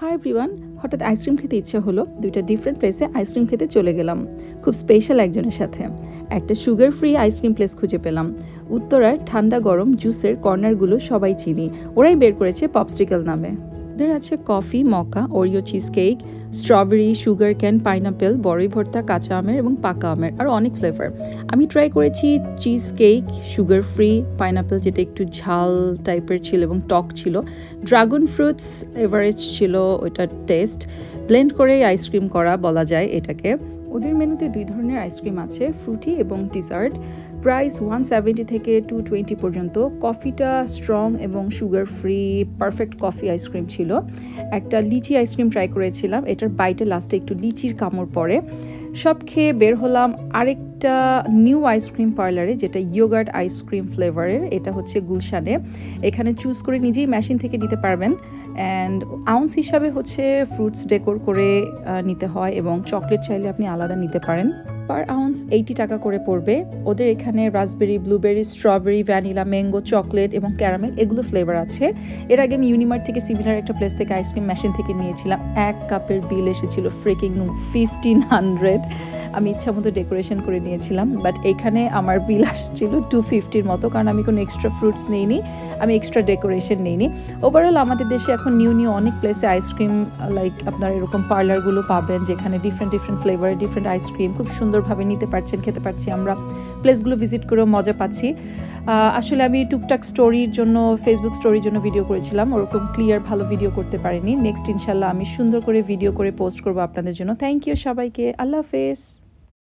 Hi everyone, হঠাৎ ice cream খেতে ইচ্ছা হলো। দুইটা ডিফারেন্ট প্লেসে আইসক্রিম খেতে চলে গেলাম খুব স্পেশাল একজনের সাথে। একটা সুগার ফ্রি আইসক্রিম প্লেস খুঁজে পেলাম। উত্তরার ঠান্ডা গরম জুসের কর্নারগুলো সবাই চিনি, ওরাই বের করেছে পপস্টিকল নামে। ওদের আছে coffee, mocha, Oreo cheese cake, strawberry, sugar cane, pineapple, বড়ই ভর্তা, কাঁচা আমের এবং পাকা আমের, আরও অনেক ফ্লেভার। আমি ট্রাই করেছি cheese cake, sugar free, pineapple যেটা একটু ঝাল টাইপের ছিল এবং টক ছিল, ড্রাগন ফ্রুটস এভারেজ ছিল ওইটার টেস্ট, ব্লেন্ড করে আইসক্রিম করা বলা যায় এটাকে। ওদের মেনুতে দুই ধরনের আইসক্রিম আছে, ফ্রুটি এবং ডিজার্ট। প্রাইস 170 থেকে 220 পর্যন্ত। কফিটা স্ট্রং এবং sugar free, perfect coffee ice cream ছিল। একটা লিচি আইসক্রিম ট্রাই করেছিলাম, এটার বাইটে লাস্টে একটু লিচির কামড় পড়ে। সব খেয়ে বের হলাম আরেকটা নিউ আইসক্রিম পার্লারে, যেটা ইয়োগার্ট আইসক্রিম ফ্লেভারের। এটা হচ্ছে গুলশানে। এখানে চুজ করে নিজেই মেশিন থেকে নিতে পারবেন। অ্যান্ড আউন্স হিসাবে হচ্ছে ফ্রুটস ডেকোর করে নিতে হয় এবং চকলেট চাইলে আপনি আলাদা নিতে পারেন। পার আউন্স 80 টাকা করে পড়বে। ওদের এখানে raspberry, blueberry, strawberry, vanilla, mango, chocolate এবং ক্যারামেল এগুলো ফ্লেভার আছে। এর আগে আমি ইউনিমার্ট থেকে সিমিলার একটা প্লেস থেকে আইসক্রিম মেশিন থেকে নিয়েছিলাম। এক কাপের বিল এসেছিল ফ্রিকিং 1500। আমি ইচ্ছা মতো ডেকোরেশন করে নিয়েছিলাম, বাট এখানে আমার বিল আসছিল 250 মতো, কারণ আমি কোনো এক্সট্রা ফ্রুটস নিইনি, আমি এক্সট্রা ডেকোরেশন নিইনি। ওভারঅল আমাদের দেশে এখন নিউ অনেক প্লেসে আইসক্রিম লাইক আপনার এরকম পার্লারগুলো পাবেন, যেখানে ডিফারেন্ট ফ্লেভারের ডিফারেন্ট আইসক্রিম খুব সুন্দরভাবে নিতে পারছেন, খেতে পারছি। আমরা প্লেসগুলো ভিজিট করেও মজা পাচ্ছি। আসলে আমি টুকটাক স্টোরির জন্য, ফেসবুক স্টোরির জন্য ভিডিও করেছিলাম, ওরকম ক্লিয়ার ভালো ভিডিও করতে পারিনি। নেক্সট ইনশাল্লাহ আমি সুন্দর করে ভিডিও করে পোস্ট করবো আপনাদের জন্য। থ্যাংক ইউ সবাইকে, আল্লাহ হাফেজ।